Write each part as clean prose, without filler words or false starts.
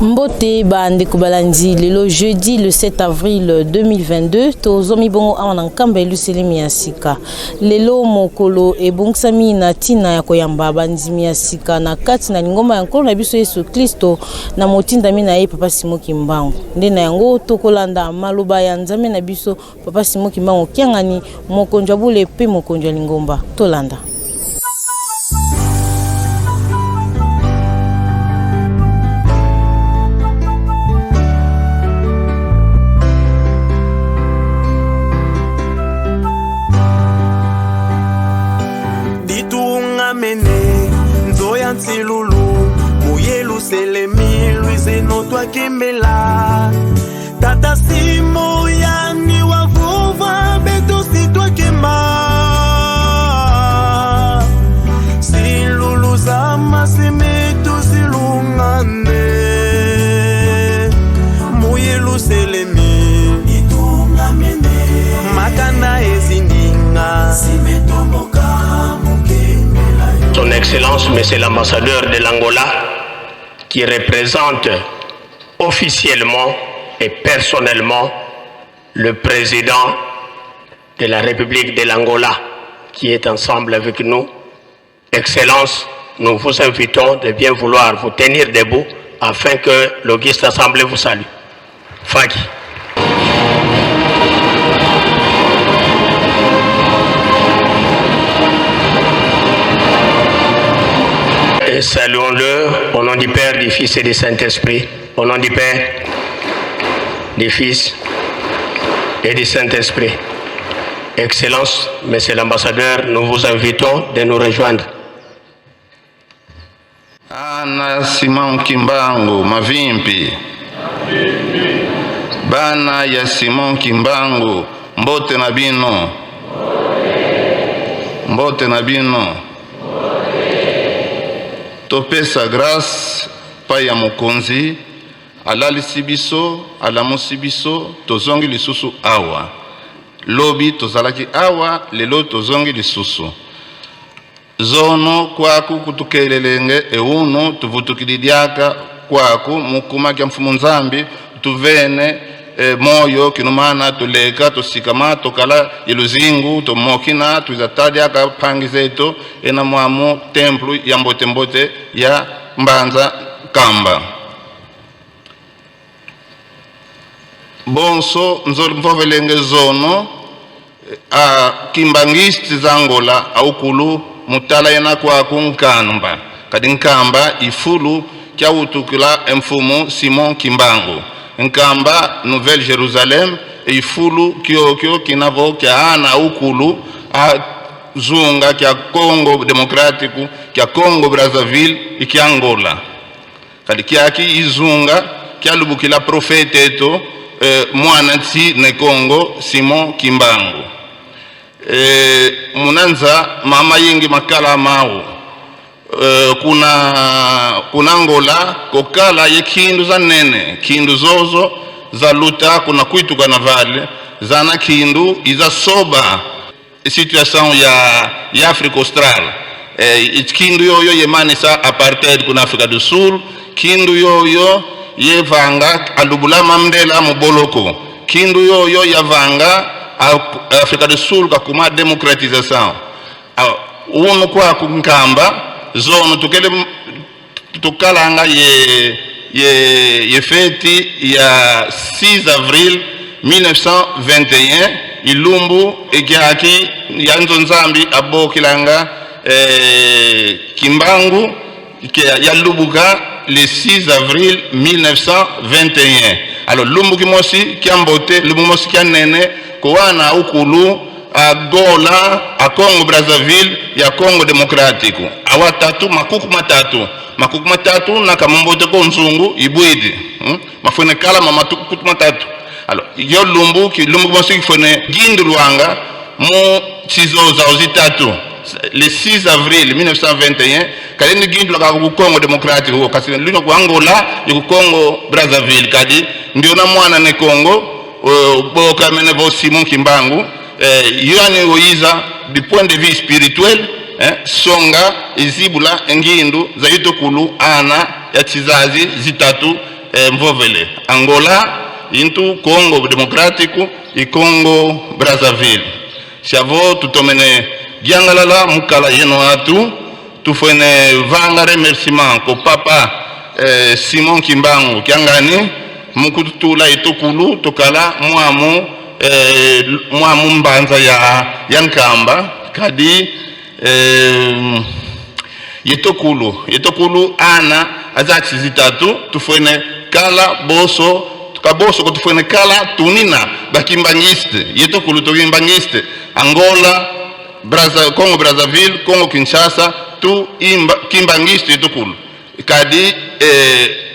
Mbote bande kubalandi le jeudi le 7 avril 2022 tozomi bongo awana nkamba eluselemi ya sika lelo mokolo ebongisami na tina ya koyamba bandimi ya sika na kati na ngoma ya nkolo na biso Yesu Kristo na motindami na ye Papa Simon Kimbangu nde na yango tokolanda maloba ya nzambe na biso Papa Simon Kimbangu kiangani mokonjwa bule pe mokonjwa lingomba tolanda. Lulu, Mouyelou Selemi, Louise Notwa Kemela, Tata Simo Yani Wavova, Beto si toi Kema, Si Lulu Zama Semeto Silungane, Mouyelou Selemi, Itunga Mene, Makana Ezindinga, Simeto Moka. Son Excellence, Monsieur l'ambassadeur de l'Angola, qui représente officiellement et personnellement le président de la République de l'Angola, qui est ensemble avec nous. Excellence, nous vous invitons de bien vouloir vous tenir debout afin que l'Auguste Assemblée vous salue. Fagi. Et saluons-le au nom du Père, du Fils et du Saint-Esprit. Au nom du Père, du Fils et du Saint-Esprit. Excellence, Monsieur l'ambassadeur, nous vous invitons de nous rejoindre. Ana Simon Kimbangu, Mavimpi. Bana ya Simon Kimbangu, Mbote Nabino. Mbote Nabino. Topesa grâce pa ya mokonzi alalisi biso alamusi biso tozongi lisusu awa lobi tozalaki awa lelo tozongi lisusu zono kwaku kutukelelenge euno tuvutukilidiaka kwaku mukumaki ya mfumu nzambi tuvene moyo kinumana tuleka tosikama tokala iluzingu tomokina tuzatadiaka pangi zetu ena mwamu templu ya mbote mbote ya Mbanza Kamba bonso nzoli mvovelenge zono kimbangisti za Angola aukulu mutala yena kwaku nkamba kadi nkamba ifulu kya utukula mfumu Simon Kimbangu nkamba Nouvelle Jérusalem ifulu kyokyo kinavo kya ana ukulu zunga kya Congo Democratico kya Congo Brazzaville iki Angola kadi kyaki izunga kya lubukila profete eto mwana tsi ne Congo Simon Kimbangu munanza mama yingi makala mawo kuna Angola kokala ye kindu za nene kindu zozo za luta kuna kwitu kanavale zana kindu iza soba situation ya Afrika Austral kindu yoyo yemani sa apartheid kuna Afrika du Sul kindu yoyo yevanga alubula Mandela muboloko kindu yoyo yavanga Afrika du Sul kakuma democratisation uno kwa kunkamba zono tukalanga ye feti ya 6 avril 1921 ilumbu ekiaki ya nzonzambi abokilanga Kimbangu ya lubuka le 6 avril 1921 alors lumbu kimosi kiambote lumbu mosi kianene kowana ukulu Angola a Congo Brazzaville ya Congo Democratico awatatu makuku matatu na kamambote ko nzungu ibwidi mafone kala mamatuku matatu alors yo lumbu mosi kifone gindu Luanga mu chizo za ozitatu le 6 avril 1921 kaleni gindu la ku Congo Democratico kasi lino ku Angola ku Congo Brazzaville kadi ndio na mwana ne Congo boka menevo Simon Kimbangu yoani oiza du point de vue spirituel songa izibula ngindu za itokulu ana ya chizazi zitatu mvovele Angola into Congo Democrático e Congo Brazzaville chavo tutomene giangalala mukala yeno atu tufene vanga remerciement ko papa Simon Kimbangu kiangani mukutula itokulu tokala mwamu mbanza ya nkamba kadi yetokulu ana azati zitatu tufene kala boso kaboso ko tufene kala tunina bakimbangiste yetokulu tokimbangiste Angola Congo Brazzaville Congo Kinshasa tu kimbangiste yetokulu kadi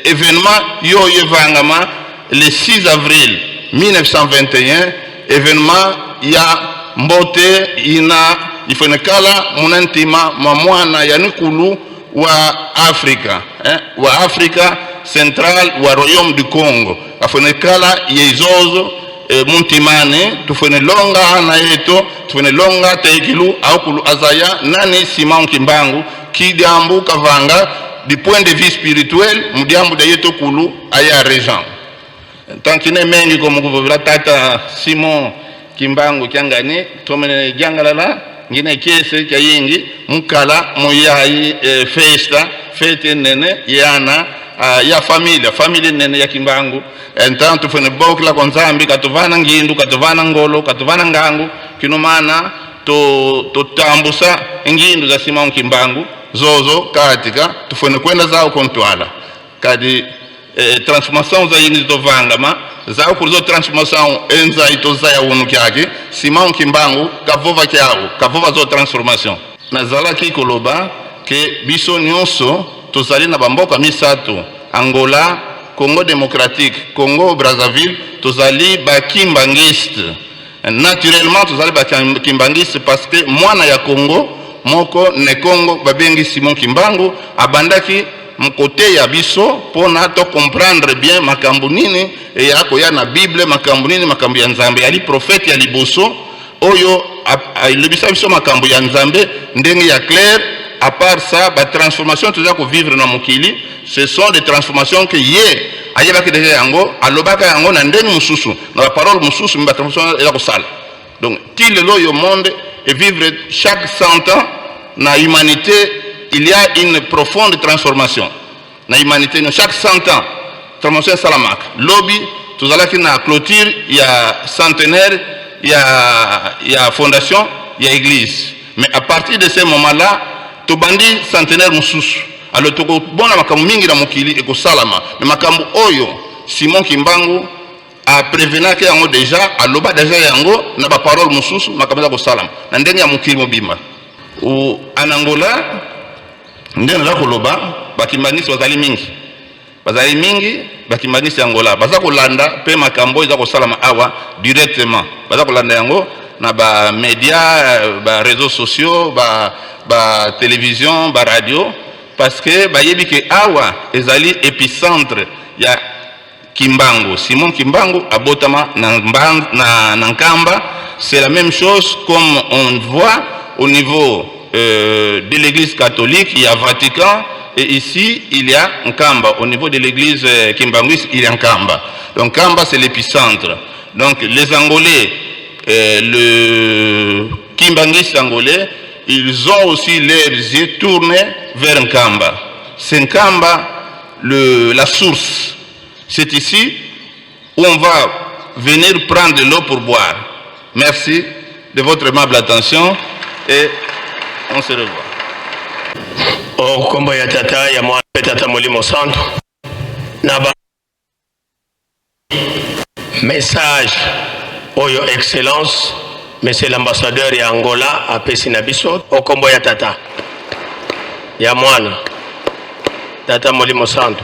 événement yo yevangama le 6 avril 1921 événement ya mbote ina ifenekala munantima mamwana ya nikulu wa Afrika Central wa Royaume du Congo afenekala yezozo muntimane tufene longa na yeto tufene longa teikilu aukulu azaya nani Simon Kimbangu kidiambu kavanga du point de vue spirituel mudiambu da yeto kulu aya régent tankine mengi comme kuvula tata Simon Kimbangu kiangani tomene jangalala ngine kese kayingi mukala moyayi fete nene yana ya famille nene ya Kimbangu entanto fene bokla konzambi katovana ngindu katovana ngolo katovana ngangu kinomana to tambusa ngindu za Simon Kimbangu zozo katika tufene kwenda zao kontwala kadi transformation za yini tovangama zao kuzo transformation enza itoza ya wonu kyake Simon Kimbangu kavova zo transformation na zala kikoloba ke biso nyonso tozali na bamboka misato Angola Congo Démocratique Congo Brazzaville tozali bakimbangiste naturellement tozali bakimbangiste parce que mwana ya Congo moko ne Congo babengi Simon Kimbangu abandaki mkote ya biso pona to comprendre bien makambo nini yako ya na Bible makambo nini makambo ya Nzambe ali prophète ya liboso oyo lebisa biso makambo ya Nzambe ndenge ya clair. À part ça ba transformation tuza ko vivre na mokili ce sont des transformations que ye ayeba ke deja yango alobaka yango na ndenge mususu na parole mususu mba transformation ela ko sala donc til lo yo monde et vivre chaque 100 ans na humanité il y a une profonde transformation na humanité chaque 100 ans transformation salamak lobby tuzalaki na clôture ya centenaire ya fondation ya église mais à partir de ce moment là tobandi centenaire mususu alors toko bona makambo mingi na mokili eko salama mais makambo oyo Simon Kimbangu a prévenake yango déjà aloba déjà yango na ba parole mususu makambo ko salama na ndenge ya mokili mobimba u Angola ndenge la koloba bakimbangisi bazali mingi bakimbangisi Angola baza kolanda pe makambo iza ko salama awa directement baza kolanda yango na ba média ba réseaux sociaux ba télévision ba radio parce que bayebi ke awa ezali épicentre ya Kimbangu Simon Kimbangu abotama na nkamba. C'est la même chose comme on voit au niveau de l'église catholique, il y a Vatican et ici il y a Nkamba. Au niveau de l'église kimbanguiste, il y a Nkamba. Donc Nkamba c'est l'épicentre. Donc les Angolais, le kimbanguiste angolais, ils ont aussi leurs yeux tournés vers Nkamba. C'est Nkamba la source. C'est ici où on va venir prendre de l'eau pour boire. Merci de votre aimable attention et on se revoit. Au combat ya tata ya mwa Tata Molimo Santo naba message oyo excellence monsieur l'ambassadeur ya Angola a pesina biso au combat ya tata ya mwana Tata Molimo Santo.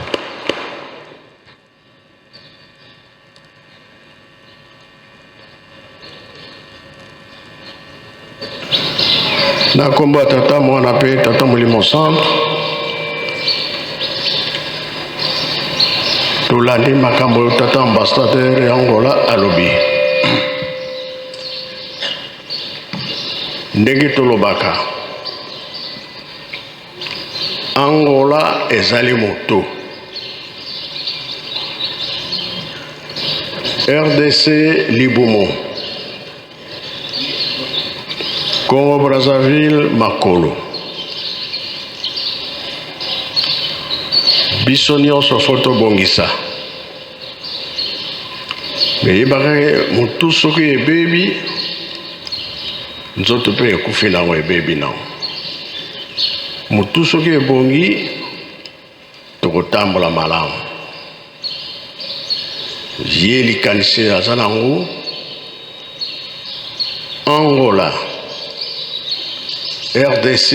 Na komba tata mwana pe Tata Molimo Santo tulandi makambo tata ambassadeur ya Angola alobi ndenge tolobaka Angola ezali moto RDC Liboumou, Congo-Brazzaville Makolo, biso nyonso foto bongisa. Me yebaka mutu soki ebebi nzoto mpe ekufi nango ebebi nango. Mutu soki ebongi tokotambola malamu. Ye likanisi aza nango Angola, RDC,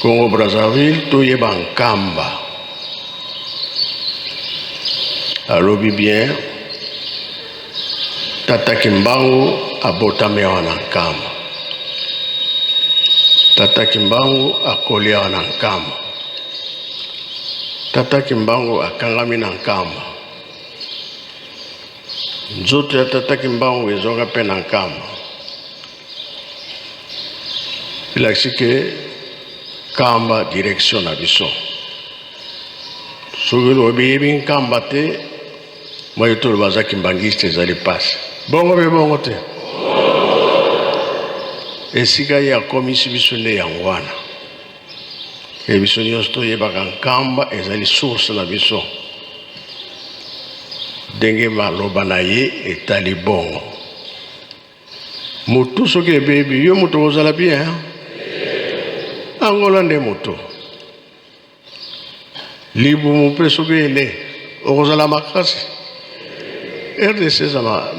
Congo-Brazzaville, toyeba nkamba. Alobi bien, Tata Kimbangu abotame wana nkamba. Tata Kimbangu akoli wana nkamba. Tata Kimbangu akangami na nkamba. Nzoto ya Tata Kimbangu ezonga pe na nkamba. Ilakisi ke kamba direction na biso. Soki lobi yebi nkamba te, moi tolo baza kimbangiste ezali pasi. Bongo be bongo te. Esika ya komisi biso nde yango wana. E biso nyonso toyebaka nkamba ezali source na biso. Ndenge maloba na ye etali bongo. Mutu soki ebebi yo mutu kozala bien. Angola nde mutu. Liboumou mpe soki ele okozala makasi. RDC ezala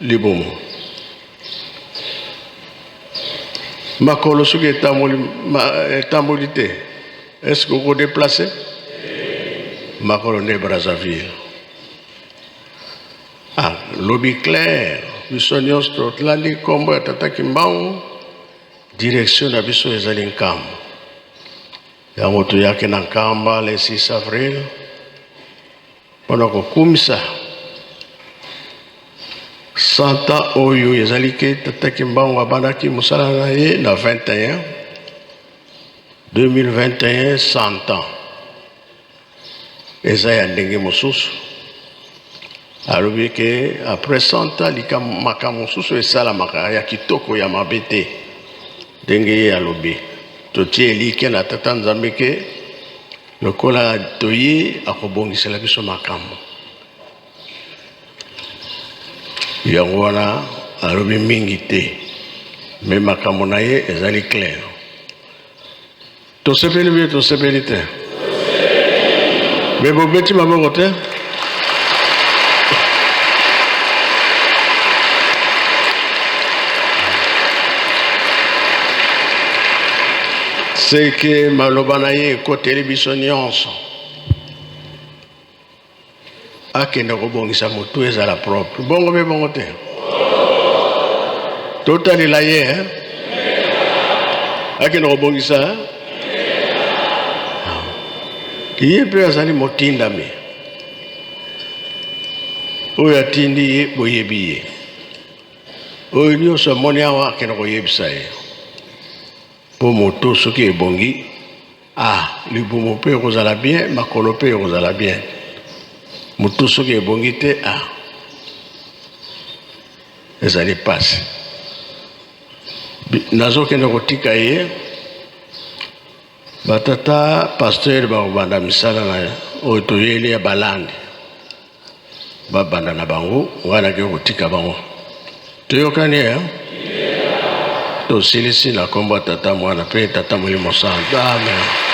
Liboumou. Makolo soki etamboli te. Est-ce que vous déplacez? Makolo nde Brazzaville. Ah, lobby clair. Biso nyonso totlali kombo ya Tata Kimbangu. Direction na biso ezali nkamba. Yango toyaki na nkamba le 6 avril. Mpona kokumisa Santa oyo ezali ke Tata Kimbangu abandaki mosala na ye na 2021 100 ans. Eza ya ndenge mosusu. Alobi ke après 100 ans makambo mosusu esalamaka ya kitoko ya mabe te. Ndenge ye alobi. Totie elike na Tata Nzambe ke lokola toye akobongisela biso makambo. Yango wana alobi mingi te. Me makambo na ye ezali clair. Tosepeli bien, tosepeli te. Me bobeti maboko te. C'est que maloba na ye ekoteli biso nyonso. Akende kobongisa mutu ezala propre. Bongo be bongo te. Totalela ye, akende kobongisa. Ye pe azali motindami. Oyo atindi ye boyebi ye. Oyo nyonso amoni awa akende koyebisa ye. Po moto soki ebongi, Liboumou pe ekozala bien, makolo pe ekozala bien. Moto soki ebongi te, ezali pasi. Nazokende kotika ye, batata pasteur bakobanda misala na oyo toyeli ya balandi. Babanda na bango, wana ke kotika bango. Toyokani ya? Tosilisi na kombo Tata Mwana pe Tata Molimo Santo. Amen.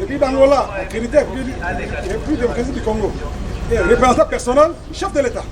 Le pays d'Angola, accrédité République démocratique du Congo. Et représentant personnel, chef de l'État.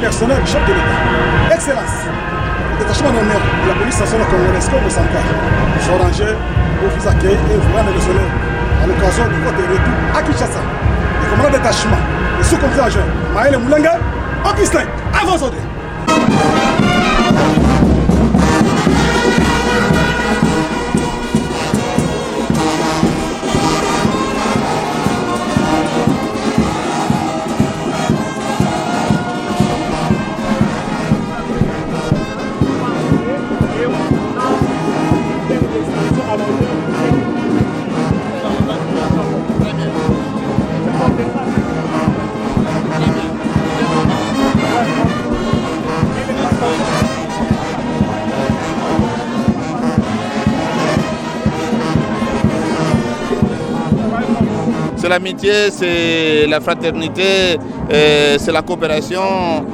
Personnel, chef de l'État. Excellence. Le détachement d'honneur de la police nationale congolaise comme au Sankar. Soranger, vous vous accueillez et vous rendez le soleil à l'occasion de votre retour à Kinshasa. Le commandant de détachement, le sous-commissaire adjoint, Maël Moulenga, Augustin, avancez. C'est l'amitié, c'est la fraternité, c'est la coopération.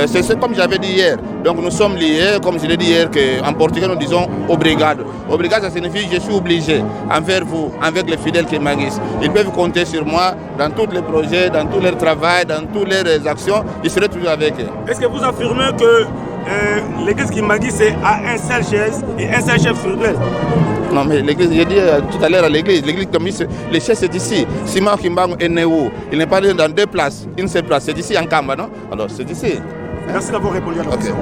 C'est comme j'avais dit hier. Donc nous sommes liés, comme je l'ai dit hier, qu'en portugais nous disons obrigado. Obrigado, ça signifie je suis obligé envers vous, avec les fidèles qui m'aguissent. Ils peuvent compter sur moi dans tous les projets, dans tout leur travail, dans toutes leurs actions. Je serai toujours avec eux. Est-ce que vous affirmez que l'église qui m'aguisse c'est à un seul chef et un seul chef spirituel? Non, mais l'église, j'ai dit tout à l'heure à l'église comme le chef c'est ici. Simon Kimbangu est né où? Il n'est pas dans deux places, une seule place. C'est ici en Kamba, non? Alors c'est ici. Merci d'avoir répondu à la question.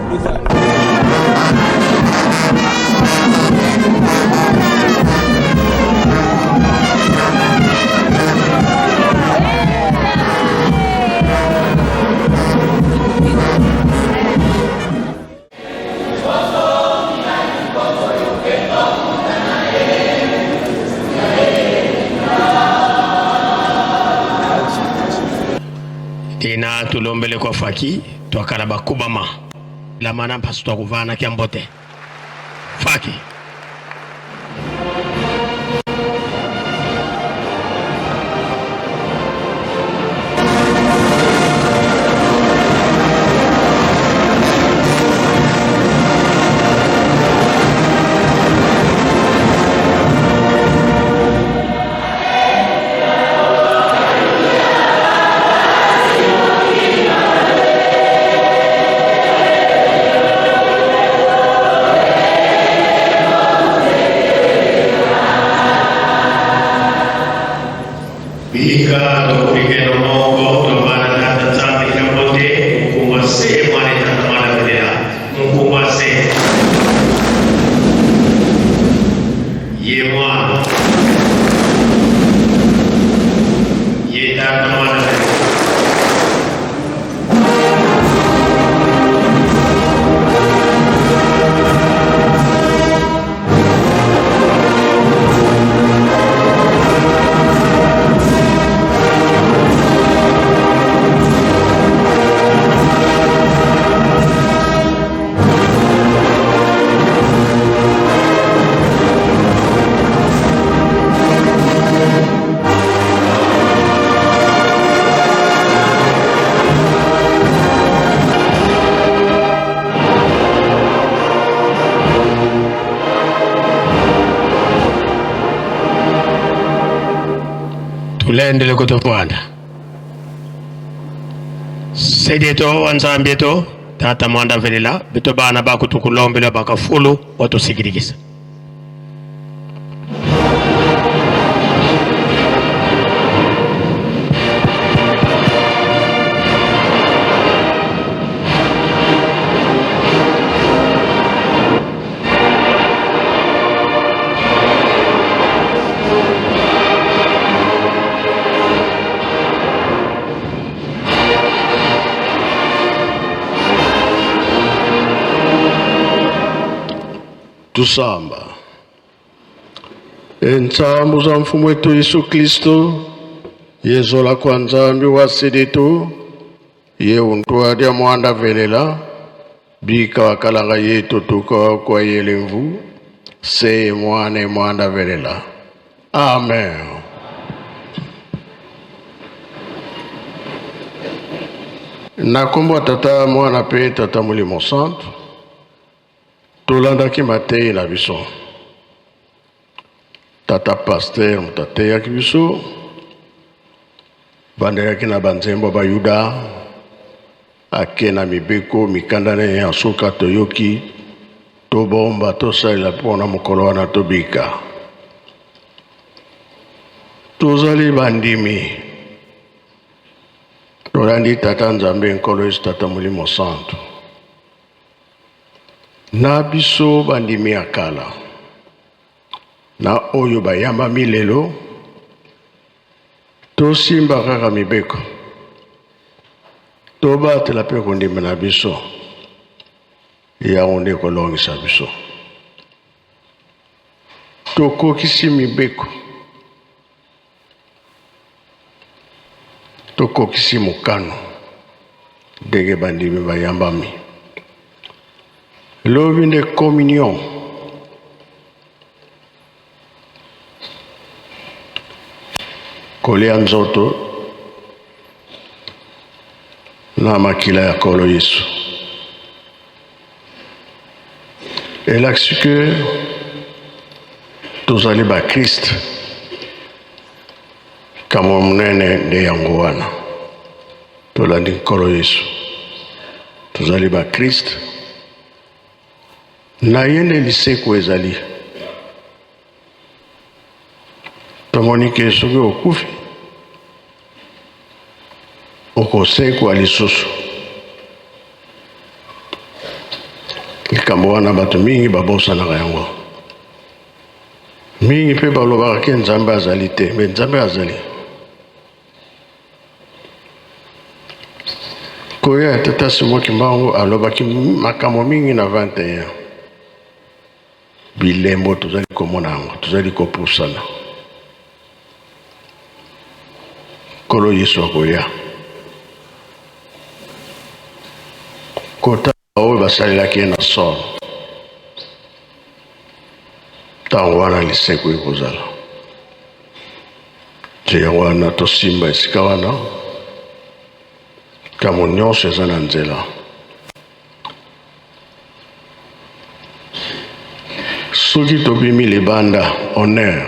Tina tulombele kwa faki twakala bakubama la mana mpasu twakuvana kiambote faki Bika tokupigeno mongo tobana tata tsambi kambote kuwa tulendele kutofwanda sedeto wanzambieto tata mwanda velela bito bana bakutukulombela bakafulu watusikirikisa tusamba entsambu za mfumu wetu Yesu Kristo yezola kwa nzambi wa sedetu ye untwadi mwanda velela bika wakalanga yetu tuka kwa yelemvu se mwane mwanda velela. Amen. Nakombo tata mwana pe tata mulimo santo tolandaki matei na biso tata pasteur mutateyaki biso bandekaki na banzembo bayuda ake na mibeko mikanda ne ya suka toyoki tobomba tosalela mpona mokolo wana tobika tozali bandimi tolandi tata nzambe nkolo yesu tata molimo santo na biso bandimi ya kala na oyo bayambami lelo tosimba kaka mibeko tobatela mpe kondima na biso yango nde kolongisa biso tokokisi mibeko tokokisi mokano ndenge bandimi bayambami lobi nde communion kolia nzoto na makila ya kolo Yesu elakisi ke tozali ba Christ kamo munene nde yango wana tolandi nkolo Yesu tozali ba Christ na yende liseko ezali tomoni ke soki okufi okosekwa lisusu likambo wana bato mingi babosanaka yango mingi mpe balobaka ke nzambe azali te me nzambe azali koya tata Simon Kimbangu alobaki makambo mingi na 21 bilembo tozali komona yango tozali kopusana kolo Yesu akoya kota oyo basalelaki ye na solo ntango wana liseko ekozala te yango wana tosimba esika wana kamo nyonso eza na nzela soki tobimi libanda honneur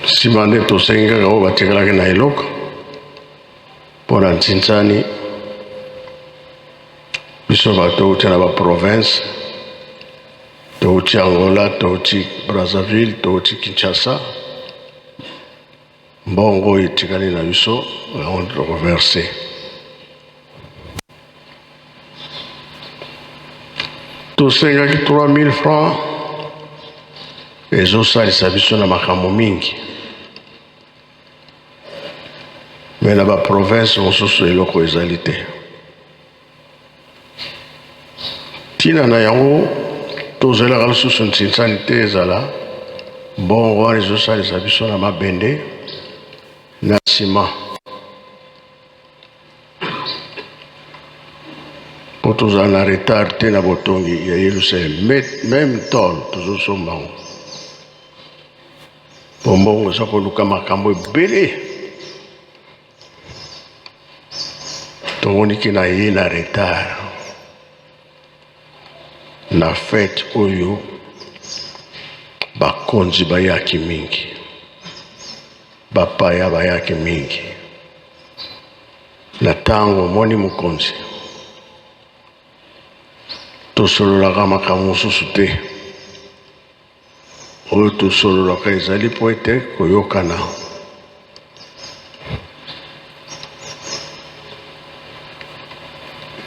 nsima nde tosengi kaka oyo batikalaki na eloko mpona ntsintsani biso bato touti na baprovince touti Angola touti Brazzaville touti Kinshasa mbongo etikali na biso yango tokoverse tosengaki 3000 francs ezosalisa biso na makambo mingi me na baprovince mosusu eloko ezali te ntina na yango tozelaka lisusu ntsintsani te ezala bongo wana ezosalisa biso na mabende na nsima po tozala na retard te na botongi ya Yerusalem meme tol tozosomba ngo po mbongo eza koluka makambo ebele tomoniki na ye na retard na fete oyo bakonzi bayaki mingi, bapaya bayaki mingi. Na tango moni mokonzi tosololaka makambo mosusu te, oyo tosololaka ezali po ete koyokana.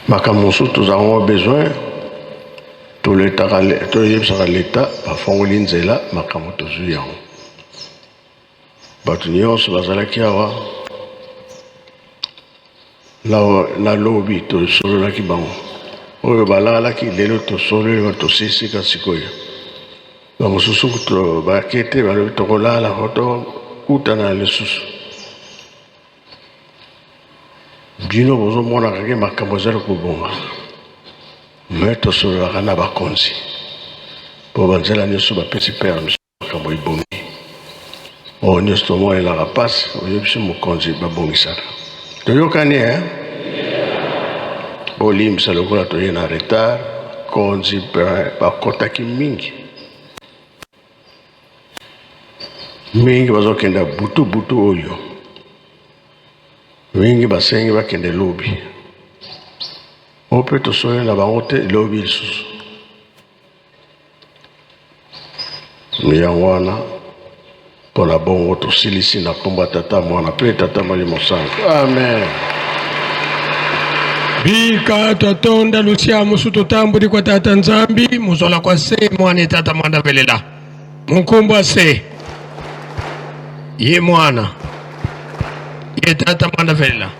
Makambo mosusu tozalaka besoin toyebisaka leta bafongoli nzela makambo tozwi yango. Bato nyonso bazalaki awa nalobi tosololaki bango, oyo balalaki lelo tosololi tosisika sikoyo. Bamosusu bakete balobi tokolala tokutana lisusu. Bino bozomonaka ke makambo ezali kobonga, me tosololaka na bakonzi mpo banzela nyonso bapesi permis makambo ebongi. Oyo nyonso tomonelaka mpasi oyebisi mokonzi babongisaka. Toyokani olimbisa lokola toye na retard, konzi bakotaki mingi bazokenda butu oyo, mingi basengi bakende lobi. Oyo mpe tosole na bango te lobi lisusu. Yango wana mpona bongo tosilisi na kombo tata mwana mpe tata Molimo Sango. Amen. Bika twatonda lusia musu tutambuli kwa tata Nzambi muzola kwa se mwana tata mwanda velela munkumbwa se ye mwana ye tata mwanda velela.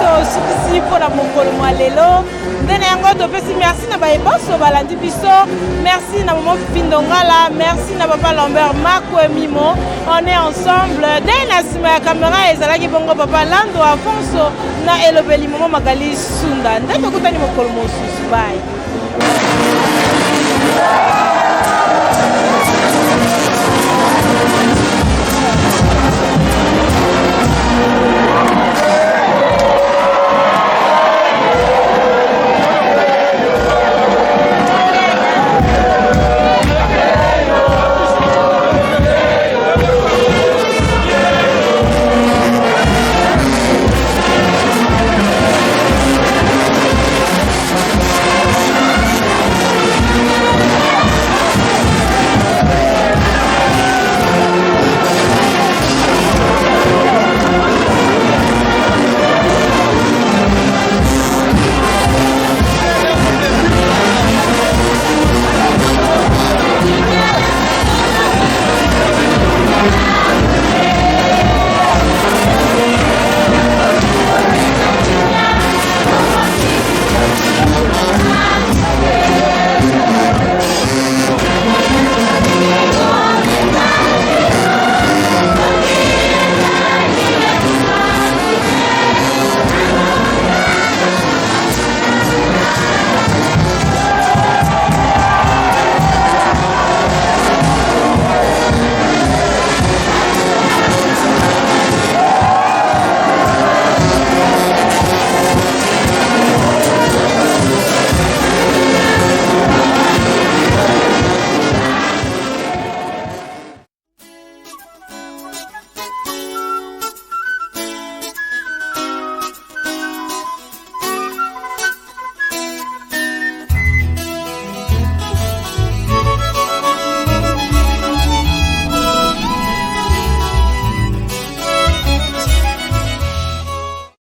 tosukisi mpona mokolo mwa lelo ndene yango topesi merci na bayebaso balandi biso merci na Maman Fifi Ndongala merci na Papa Lambert Makwe Mimo on est ensemble dès na nsima ya caméra ezalaki bongo Papa Lando Afonso na elobeli Maman Magali Sunda nde tokutani mokolo mosusu bye